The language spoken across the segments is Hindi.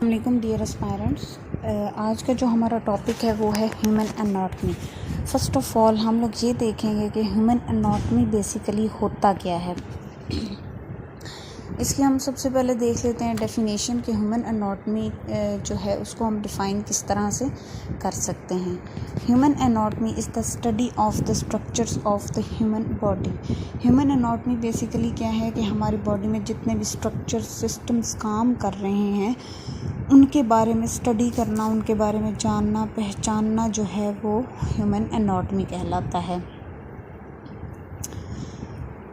वालेकुम डियर एस्पायरेंट्स। आज का जो हमारा टॉपिक है वो है human anatomy. First of all हम लोग ये देखेंगे कि ह्यूमन एनाटॉमी बेसिकली होता क्या है। इसकी हम सबसे पहले देख लेते हैं डेफिनेशन कि ह्यूमन एनाटॉमी जो है उसको हम डिफ़ाइन किस तरह से कर सकते हैं। Human anatomy is the study of the structures of the human body. Human anatomy basically क्या है कि हमारी बॉडी में जितने भी स्ट्रक्चर सिस्टम्स काम कर रहे हैं उनके बारे में स्टडी करना, उनके बारे में जानना पहचानना जो है वो ह्यूमन एनाटॉमी कहलाता है।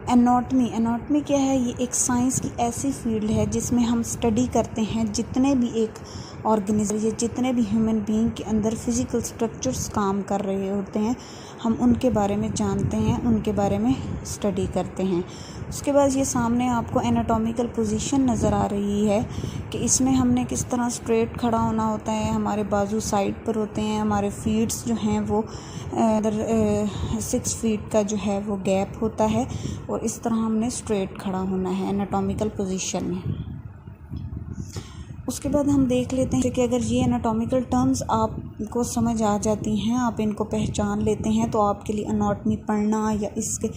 एनाटॉमी क्या है? ये एक साइंस की ऐसी फील्ड है जिसमें हम स्टडी करते हैं जितने भी एक ऑर्गेनिज्म या जितने भी ह्यूमन बीइंग के अंदर फिज़िकल स्ट्रक्चर्स काम कर रहे होते हैं, हम उनके बारे में जानते हैं, उनके बारे में स्टडी करते हैं। उसके बाद ये सामने आपको एनाटॉमिकल पोजीशन नज़र आ रही है कि इसमें हमने किस तरह स्ट्रेट खड़ा होना होता है। हमारे बाजू साइड पर होते हैं, हमारे फीट्स जो हैं वो 6 फीट का जो है वो गैप होता है और इस तरह हमने स्ट्रेट खड़ा होना है एनाटॉमिकल पोजीशन में। उसके बाद हम देख लेते हैं कि अगर ये एनाटॉमिकल टर्म्स आपको समझ आ जाती हैं, आप इनको पहचान लेते हैं, तो आपके लिए एनाटॉमी पढ़ना या इसके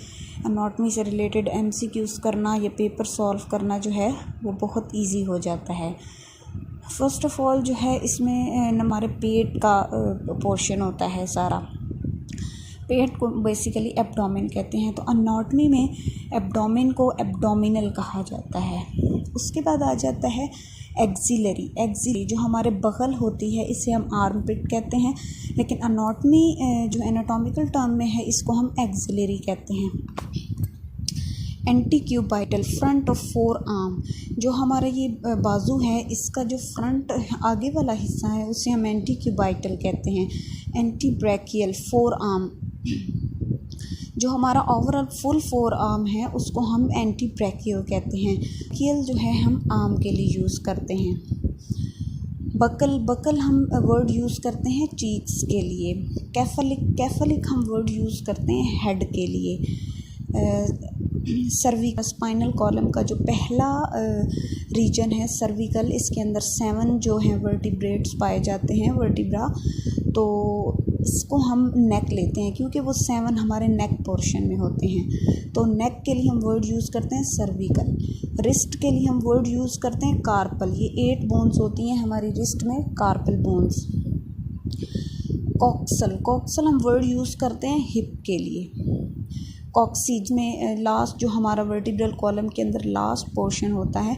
एनाटॉमी से रिलेटेड MCQs करना या पेपर सॉल्व करना जो है वो बहुत इजी हो जाता है। फ़र्स्ट ऑफ़ ऑल जो है इसमें हमारे पेट का पोर्शन होता है सारा। पेट को बेसिकली एब्डोमेन कहते हैं, तो एनाटॉमी में एब्डोमेन को एब्डोमिनल कहा जाता है। उसके बाद आ जाता है एक्सिलरी जो हमारे बगल होती है, इसे हम आर्मपिट कहते हैं, लेकिन एनाटॉमी जो एनाटॉमिकल टर्म में है इसको हम एक्सिलरी कहते हैं। Antecubital front of four arm, जो हमारा ये बाजू है इसका जो फ्रंट आगे वाला हिस्सा है उसे हम एंटीक्यूबाइटल कहते हैं। एंटीब्रैकियल फोर आर्म, जो हमारा ओवरऑल फुल फोर आर्म है उसको हम एंटीब्रैकियल कहते हैं। ब्रैकियल जो है हम आर्म के लिए यूज़ करते हैं। बकल हम वर्ड यूज़ करते हैं चीक्स के लिए। कैफलिक हम वर्ड यूज़ करते हैं हेड के लिए। सर्विकल स्पाइनल कॉलम का जो पहला रीजन है सर्विकल, इसके अंदर 7 जो हैं वर्टिब्रेट्स पाए जाते हैं, वर्टिब्रा, तो इसको हम नेक लेते हैं क्योंकि वो 7 हमारे नेक पोर्शन में होते हैं। तो नेक के लिए हम वर्ड यूज़ करते हैं सर्विकल। रिस्ट के लिए हम वर्ड यूज़ करते हैं कार्पल। ये 8 बोन्स होती हैं हमारी रिस्ट में, कार्पल बोन्स। कॉक्सल हम वर्ड यूज़ करते हैं हिप के लिए। कॉक्सीज में लास्ट जो हमारा वर्टिब्रल कॉलम के अंदर लास्ट पोर्शन होता है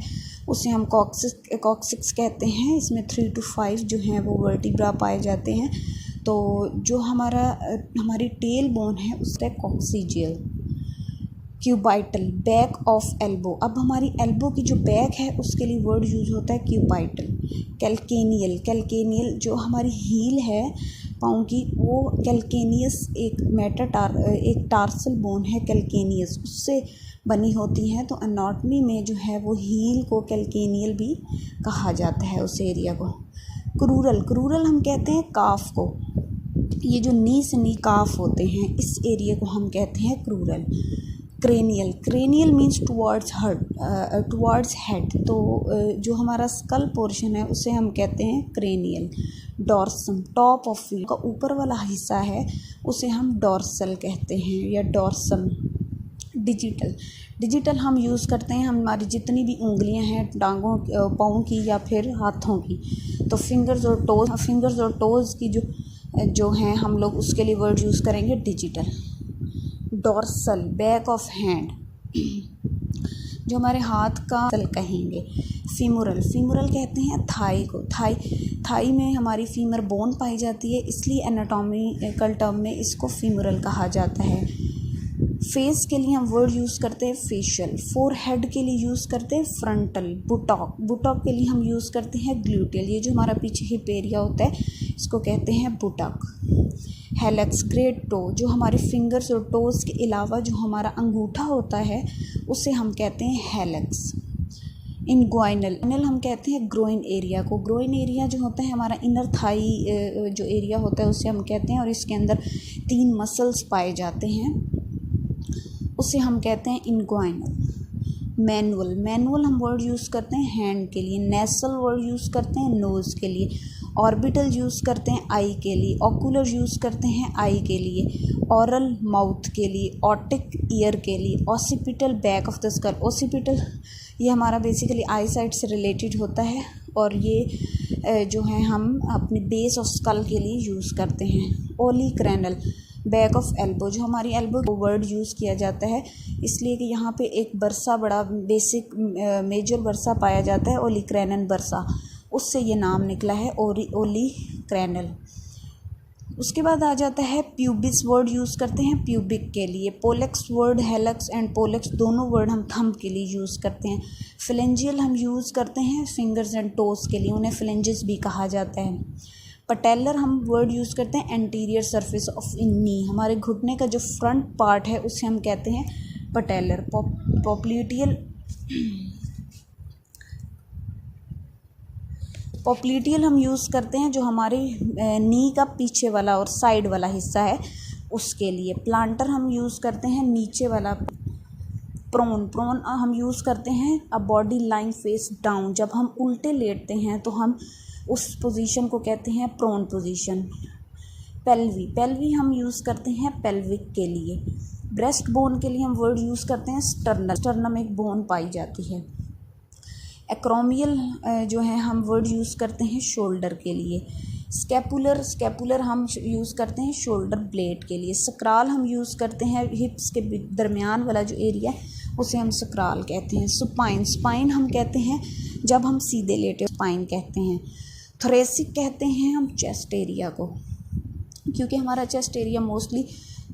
उसे हम कॉक्सिक्स कहते हैं। इसमें 3 to 5 जो हैं वो वर्टिब्रा पाए जाते हैं। तो जो हमारी टेल बोन है उसका coccygeal. Cubital back of elbow, अब हमारी एल्बो की जो बैक है उसके लिए वर्ड यूज होता है क्यूबाइटल। कैल्केनियल जो हमारी हील है पाँव की, वो कैल्केनियस एक टार्सल बोन है कैल्केनियस, उससे बनी होती हैं। तो एनाटॉमी में जो है वो हील को कैल्केनियल भी कहा जाता है उस एरिया को। क्रूरल हम कहते हैं काफ को। ये जो नी से नी काफ होते हैं इस एरिया को हम कहते हैं crural. Cranial means towards head, तो जो हमारा स्कल पोर्शन है उसे हम कहते हैं cranial. Dorsum top of feet का ऊपर वाला हिस्सा है उसे हम डॉर्सल कहते हैं या डॉर्सम। डिजिटल हम यूज़ करते हैं हमारी जितनी भी उंगलियां हैं टांगों पाँव की या फिर हाथों की, तो फिंगर्स और टोज़ की जो हैं हम लोग उसके लिए वर्ड यूज़ करेंगे digital. Dorsal back of hand, जो हमारे हाथ का तल कहेंगे। फीमोरल कहते हैं थाई को। थाई में हमारी फीमर बोन पाई जाती है, इसलिए एनाटॉमिकल टर्म में इसको फीमोरल कहा जाता है। फेस के लिए हम वर्ड यूज़ करते हैं फेशियल। फोरहेड के लिए यूज़ करते हैं फ्रंटल। बुटॉक के लिए हम यूज़ करते हैं ग्लूटियल। ये जो हमारा पीछे हिप एरिया होता है इसको कहते हैं बुटॉक। हेलेक्स ग्रेट टो, जो हमारे फिंगर्स और टोज़ के अलावा जो हमारा अंगूठा होता है उसे हम कहते हैं हेलेक्स। इनग्वाइनल हम कहते हैं ग्रोइन एरिया को। ग्रोइन एरिया जो होता है हमारा इनर थाई जो एरिया होता है उसे हम कहते हैं, और इसके अंदर 3 मसल्स पाए जाते हैं उसे हम कहते हैं इनग्वाइनल। मैनुअल, मैनुअल हम वर्ड यूज़ करते हैं हैंड के लिए। नेसल वर्ड यूज़ करते हैं नोज़ के लिए। ऑर्बिटल यूज़ करते हैं आई के लिए। ऑकुलर यूज़ करते हैं आई के लिए। ऑरल माउथ के लिए। ऑटिक ईयर के लिए। Occipital back of the skull. Occipital ये हमारा बेसिकली आई साइड से रिलेटेड होता है और ये जो है हम अपने बेस ऑफ स्कल के लिए यूज़ करते हैं। ओलिक्रैनल बैक ऑफ एल्बो, जो हमारी एल्बो वर्ड यूज़ किया जाता है इसलिए कि यहाँ पे एक बरसा बड़ा बेसिक मेजर बरसा पाया जाता है, ओलिक्रैनल बरसा, उससे ये नाम निकला है ओलिक्रैनल। उसके बाद आ जाता है प्यूबिस वर्ड यूज़ करते हैं प्यूबिक के लिए। पोलेक्स वर्ड हेलक्स एंड पोलेक्स दोनों वर्ड हम थंब के लिए यूज़ करते हैं। फिलेंजियल हम यूज़ करते हैं फिंगर्स एंड टोस के लिए, उन्हें फिलेंजेस भी कहा जाता है। पटेलर हम वर्ड यूज़ करते हैं एंटीरियर सरफेस ऑफ नी, हमारे घुटने का जो फ्रंट पार्ट है उसे हम कहते हैं पटेलर। पॉप्लिटियल हम यूज़ करते हैं जो हमारी नी का पीछे वाला और साइड वाला हिस्सा है उसके लिए। प्लांटर हम यूज़ करते हैं नीचे वाला। प्रोन हम यूज़ करते हैं a body line face down, जब हम उल्टे लेटते हैं तो हम उस पोजीशन को कहते हैं प्रोन पोजीशन। पेल्वी हम यूज़ करते हैं पेल्विक के लिए। ब्रेस्ट बोन के लिए हम वर्ड यूज़ करते हैं स्टर्नम एक बोन पाई जाती है। एक्रोमियल जो है हम वर्ड यूज़ करते हैं शोल्डर के लिए। स्कैपुलर हम यूज़ करते हैं शोल्डर ब्लेड के लिए। सक्राल हम यूज़ करते हैं हिप्स के दरमियान वाला जो एरिया है उसे हम सक्राल कहते हैं। स्पाइन हम कहते हैं जब हम सीधे लेटे स्पाइन कहते हैं। थोरेसिक कहते हैं हम चेस्ट एरिया को, क्योंकि हमारा chest area mostly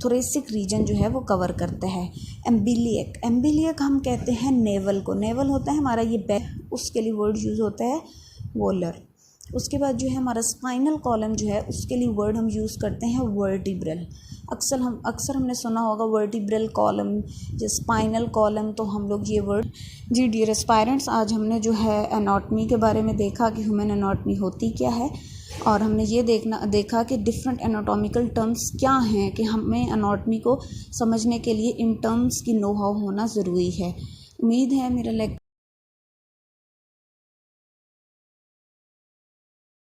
thoracic region जो है वो कवर करता है। एम्बिलियक हम कहते हैं नेवल को, नेवल होता है हमारा ये बैक, उसके लिए वर्ड यूज़ होता है वोलर। उसके बाद जो है हमारा स्पाइनल कॉलम जो है उसके लिए वर्ड हम यूज़ करते हैं वर्टिब्रल। अक्सर हमने सुना होगा वर्टिब्रल कॉलम या स्पाइनल कॉलम, तो हम लोग ये वर्ड। जी डियर एस्पायरेंट्स, आज हमने जो है एनाटॉमी के बारे में देखा कि ह्यूमन एनाटॉमी होती क्या है, और हमने ये देखा कि डिफरेंट एनाटॉमिकल टर्म्स क्या हैं कि हमें एनाटॉमी को समझने के लिए इन टर्म्स की नो हाउ होना ज़रूरी है। उम्मीद है मेरा